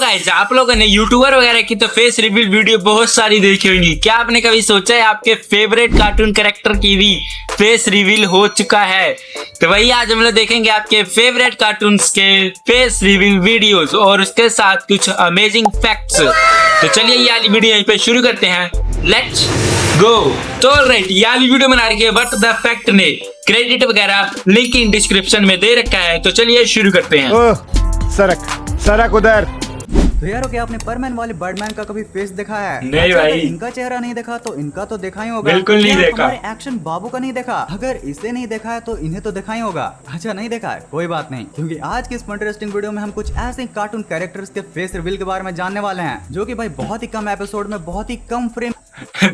Guys, आप लोगों ने यूट्यूबर वगैरह की तो फेस रिवील वीडियो बहुत सारी देखी होंगी। क्या आपने कभी सोचा है आपके फेवरेट कार्टून कैरेक्टर की भी फेस रिवील हो चुका है? तो वही आज हम लोग देखेंगे आपके फेवरेट कार्टून्स के फेस रिवील वीडियोस और उसके साथ कुछ अमेजिंग फैक्ट्स। तो चलिए ये वाली वीडियो यहीं पे शुरू करते हैं। Let's go. तो ऑलराइट, ये वाली वीडियो बना रही है व्हाट द फैक्ट ने। क्रेडिट वगैरह लिंक इन डिस्क्रिप्शन में दे रखा है। तो चलिए शुरू करते हैं। ओह, सरक उधर। तो यार क्या आपने परमैन वाले बर्डमैन का कभी फेस देखा है? नहीं अच्छा, भाई। अगर इनका चेहरा नहीं देखा तो इनका तो देखा ही होगा। बिल्कुल नहीं क्या देखा। हमारे एक्शन बाबू का नहीं देखा? अगर इसे नहीं देखा है तो इन्हें तो देखा ही होगा। अच्छा नहीं देखा है, कोई बात नहीं, क्योंकि आज की इस इंटरेस्टिंग वीडियो में हम कुछ ऐसे कार्टून कैरेक्टर्स के फेस रिवील के बारे में जानने वाले हैं, जो कि भाई बहुत ही कम एपिसोड में बहुत ही कम फ्रेम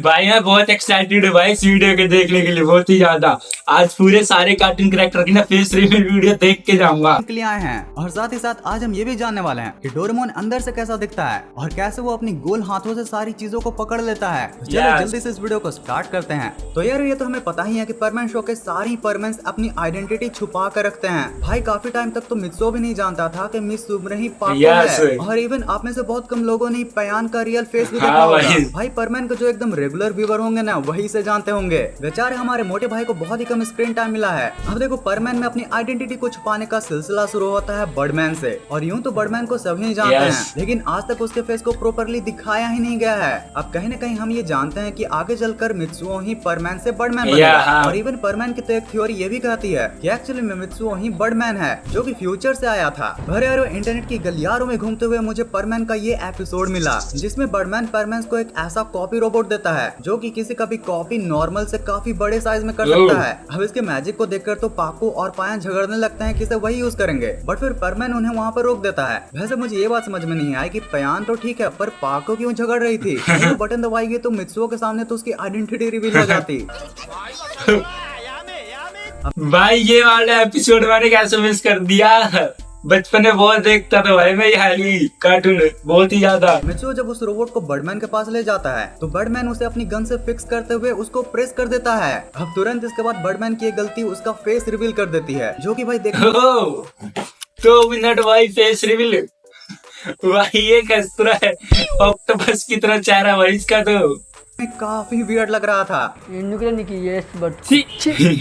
भाई मैं बहुत एक्साइटेड हूँ भाई इस वीडियो के देखने के लिए, बहुत ही ज्यादा। आज पूरे सारे कार्टून कैरेक्टर की ना फेस रिवील वीडियो देख के जाऊंगा। के लिए आए हैं। और साथ ही साथ आज हम ये भी जानने वाले हैं कि डोरेमोन अंदर से कैसा दिखता है और कैसे वो अपनी गोल हाथों से सारी चीजों को पकड़ लेता है। तो चलो Yes. जल्दी से इस वीडियो को स्टार्ट करते हैं। तो यार ये तो हमें पता ही है कि परमैन शो के सारी परमैन्स अपनी आइडेंटिटी छुपा कर रखते हैं। भाई काफी टाइम तक तो मित्सो भी नहीं जानता था कि मिस सुब्रे ही पाको Yes. है। और इवन आप में से बहुत कम लोगों ने पयान का रियल फेस भी देखा हाँ होगा। भाई। भाई परमैन को जो एकदम रेगुलर व्यूअर होंगे ना वही से जानते होंगे। बेचारे हमारे मोटे भाई को बहुत ही कम स्क्रीन टाइम मिला है। अब देखो परमैन में अपनी आइडेंटिटी को छुपाने का सिलसिला शुरू होता है बर्डमैन से। और यूं तो बर्डमैन को सभी जानते Yes. हैं, लेकिन आज तक उसके फेस को प्रॉपर्ली दिखाया ही नहीं गया है। अब कहीं न कहीं हम ये जानते हैं कि आगे चलकर मित्सुओ ही परमैन से बर्डमैन बनेगा। हाँ। और इवन परमैन की तो एक थ्योरी ये भी कहती है कि एक्चुअली में मित्सुओ ही बर्डमैन है, जो कि फ्यूचर से आया था। भरे यारो इंटरनेट की गलियारों में घूमते हुए मुझे परमैन का ये एपिसोड मिला, जिसमें बर्डमैन परमैन को एक ऐसा कॉपी रोबोट देता है जो कि किसी का भी कॉपी नॉर्मल से काफी बड़े साइज में कर सकता है। अब इसके मैजिक को देखकर तो पाको और पाया झगड़ने लगते हैं कि इसे वही यूज करेंगे, बट फिर परमैन उन्हें वहाँ पर रोक देता है। वैसे मुझे ये बात समझ में नहीं आई कि पयान तो ठीक है, पर पाको क्यों झगड़ रही थी? तो बटन दबाएगी तो मित्सुओ के सामने तो उसकी आइडेंटिटी रिवील हो जाती। भाई ये वाला एपिसोड मैंने कैसे मिस कर दिया। बचपन में बहुत देखता था भाई मैं ये हाली कार्टून, बहुत ही ज्यादा। मित्सुओ जब उस रोबोट को बर्डमैन के पास ले जाता है तो बर्डमैन उसे अपनी गन से फिक्स करते हुए उसको प्रेस कर देता है। अब तुरंत इसके बाद बर्डमैन की एक गलती उसका फेस रिवील कर देती है, जो कि भाई देखो 2 मिनट भाई फेस रिवील। भाई ये किस तरह है, ऑक्टोपस की तरह चेहरा भाई इसका तो काफी वियर्ड लग रहा था।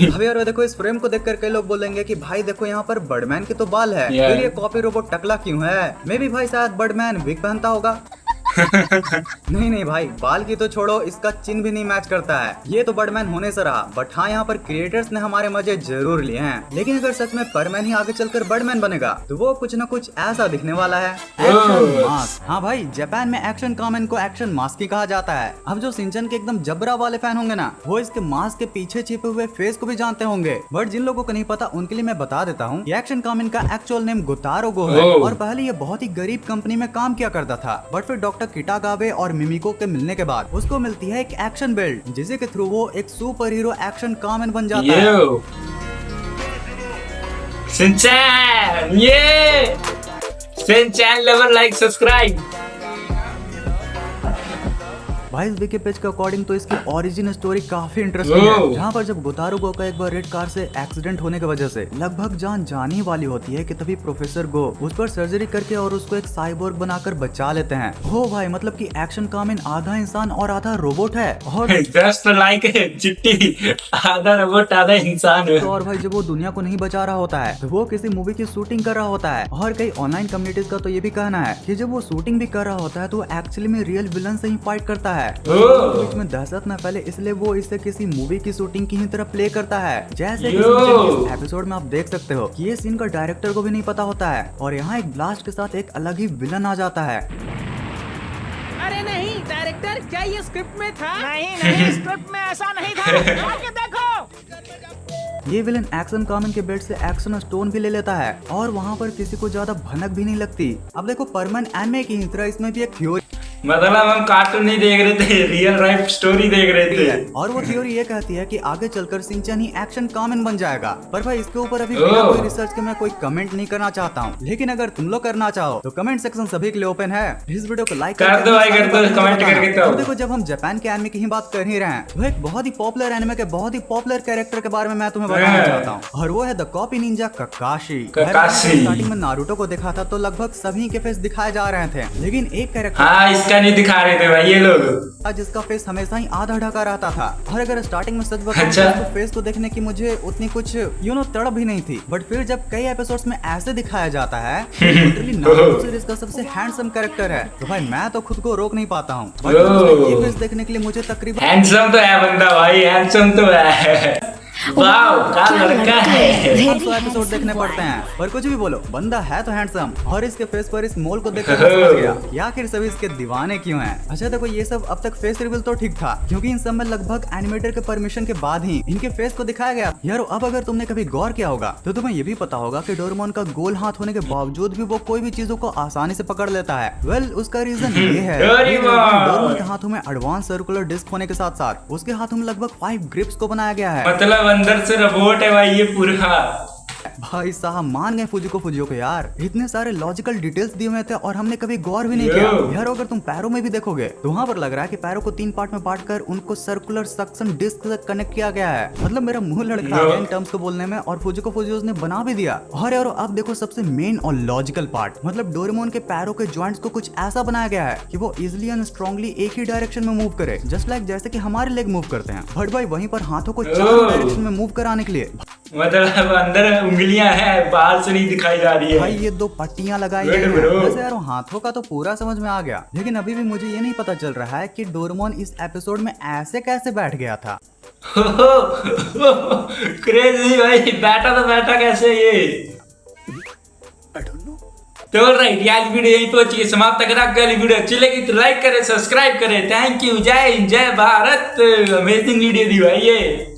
अब यार देखो इस फ्रेम को देखकर कई लोग बोलेंगे कि भाई देखो यहाँ पर बर्डमैन के तो बाल है, Yeah. फिर ये कॉपी रोबोट टकला क्यों है? मे भी भाई शायद बर्डमैन विग पहनता होगा। नहीं भाई, बाल की तो छोड़ो, इसका चिन्ह भी नहीं मैच करता है। ये तो बर्डमैन होने से रहा, बट हाँ यहाँ पर क्रिएटर्स ने हमारे मजे जरूर लिए हैं। लेकिन अगर सच में परमैन ही आगे चलकर बर्डमैन बनेगा तो वो कुछ न कुछ ऐसा दिखने वाला है। Action mask. हाँ भाई, जापान में एक्शन कामेन को एक्शन मास्क ही कहा जाता है। अब जो सिंचन के एकदम जबरा वाले फैन होंगे ना, वो इसके मास्क के पीछे छिपे हुए फेस को भी जानते होंगे। बट जिन लोगों को नहीं पता उनके लिए मैं बता देता हूँ, एक्शन कामेन का एक्चुअल नेम गोतारो गो है। और पहले ये बहुत ही गरीब कंपनी में काम किया करता था, बट फिर डॉक्टर किटागावे और मिमिको के मिलने के बाद उसको मिलती है एक एक्शन बेल्ट, जिसे के थ्रू वो एक सुपर हीरो एक्शन कामेन बन जाता है। शिनचैन, ये शिनचैन लवर लाइक सब्सक्राइब। भाई इस विकी पेज के अकॉर्डिंग तो इसकी ओरिजिन स्टोरी काफी इंटरेस्टिंग है, जहाँ पर जब गोतारो गो का एक बार रेड कार से एक्सीडेंट होने की वजह से लगभग जान जाने वाली होती है कि तभी प्रोफेसर गो उस पर सर्जरी करके और उसको एक साइबोर्ग बनाकर बचा लेते हैं। हो भाई, मतलब कि एक्शन कामेन आधा इंसान और आधा रोबोट है। और जस्ट लाइक चिट्टी, आधा रोबोट आधा इंसान है। तो और भाई जब वो दुनिया को नहीं बचा रहा होता है तो वो किसी मूवी की शूटिंग कर रहा होता है। और कई ऑनलाइन कम्युनिटीज का तो ये भी कहना है कि जब वो शूटिंग भी कर रहा होता है तो वो एक्चुअली में रियल विलन से ही फाइट करता है। बीच में दहशत न फैले इसलिए वो इसे किसी मूवी की शूटिंग की ही तरह प्ले करता है। जैसे कि इस एपिसोड में आप देख सकते हो कि ये सीन का डायरेक्टर को भी नहीं पता होता है और यहाँ एक ब्लास्ट के साथ एक अलग ही विलन आ जाता है। अरे नहीं डायरेक्टर, क्या ये स्क्रिप्ट में था? नहीं स्क्रिप्ट में ऐसा नहीं था। आके देखो। ये विलन एक्शन कामेन के बेल्ट से एक्शन स्टोन भी ले लेता है और वहाँ पर किसी को ज्यादा भनक भी नहीं लगती। अब देखो परमैन एनिमे की ही तरह इसमें भी एक थ्योरी मतलब हम कार्टून नहीं देख रहे थे, रियल लाइफ स्टोरी देख रहे थे। और वो थ्योरी ये कहती है कि आगे चलकर शिनचैन ही एक्शन कॉमन बन जाएगा। पर भाई इसके ऊपर अभी बिना कोई रिसर्च के मैं कोई कमेंट नहीं करना चाहता हूँ, लेकिन अगर तुम लोग करना चाहो तो कमेंट सेक्शन सभी के लिए ओपन है। इस वीडियो को लाइक कर दो भाई, कर दो कमेंट करके। तो देखो, जब हम जापान के एनिमे की ही बात कर ही रहे हैं तो एक बहुत ही पॉपुलर एनिमे के बहुत ही पॉपुलर कैरेक्टर के बारे में मैं तुम्हें बताना चाहता हूँ, और वो है द कॉपी निंजा ककाशी। स्टार्टिंग में नारुतो को देखा था तो लगभग सभी के फेस दिखाए जा रहे थे, लेकिन एक कैरेक्टर हाँ इसका नहीं दिखा रहे थे भाई ये लोग, जिसका फेस हमेशा ही आधा ढका रहता था। और अगर स्टार्टिंग में सच बताऊं अच्छा। तो फेस को देखने की मुझे उतनी कुछ तड़प भी नहीं थी, बट फिर जब कई एपिसोड्स में ऐसे दिखाया जाता है लिटरली नारुतो सीरीज का सबसे हैंडसम कैरेक्टर है, तो भाई मैं तो खुद को रोक नहीं पाता हूँ। ये फेस देखने के लिए मुझे तकरीबन हैंडसम तो है बंदा भाई, हैंडसम तो है। वाओ क्या लड़का है। 500 एपिसोड देखने पड़ते हैं, पर कुछ भी बोलो बंदा है तो हैंडसम। और इसके फेस पर इस मोल को देखकर मैं समझ गया कि आखिर सभी इसके दीवाने क्यों हैं। अच्छा देखो, ये सब अब तक फेस रिवील तो ठीक था, क्योंकि इन सब में लगभग एनिमेटर के परमिशन के बाद ही इनके फेस को दिखाया गया यार। अब अगर तुमने कभी गौर किया होगा तो तुम्हें ये भी पता होगा कि डोरेमोन का गोल हाथ होने के बावजूद भी वो कोई भी चीजों को आसानी से पकड़ लेता है। वेल उसका रीजन ये है डोरेमोन के हाथों में एडवांस सर्कुलर डिस्क होने के साथ साथ उसके हाथों में लगभग 5 ग्रिप्स को बनाया गया है। मतलब अंदर से रोबोट है भाई ये पूरा। भाई साहब मान गए फुजिको को यार, इतने सारे लॉजिकल डिटेल्स दिए हुए थे और हमने कभी गौर भी नहीं किया यार। अगर तुम पैरों में भी देखोगे तो वहाँ पर लग रहा है कि पैरों को 3 पार्ट में बांटकर उनको सर्कुलर सक्शन डिस्क से कनेक्ट किया गया है। मतलब मेरा मुंह लड़खड़ा गया इन टर्म्स को बोलने में, और फुजिको ने बना भी दिया। और यार अब देखो सबसे मेन और लॉजिकल पार्ट, मतलब डोरेमोन के पैरों के जॉइंट्स को कुछ ऐसा बनाया गया है कि वो इजिली एंड स्ट्रॉन्गली एक ही डायरेक्शन में मूव करे, जस्ट लाइक जैसे कि हमारे लेग मूव करते हैं। बट भाई वहीं पर हाथों को 4 डायरेक्शन में मूव कराने के लिए मतलब अंदर उंगलियां हैं, बाहर से नहीं दिखाई जा रही है भाई। ये 2 पट्टियां लगाई गई हैं। वैसे यार हाथों का तो पूरा समझ में आ गया, लेकिन अभी भी मुझे ये नहीं पता चल रहा है कि डोरेमोन इस एपिसोड में ऐसे कैसे बैठ गया था। क्रेजी भाई, बैठा कैसे ये। तो राइट यार वीडियो यहीं पहुंची है समाप्त। अगर आपको वीडियो अच्छी लगी तो लाइक करें, सब्सक्राइब करें। थैंक यू, जय हिंद, जय भारत। अमेजिंग वीडियो दी भाई ये।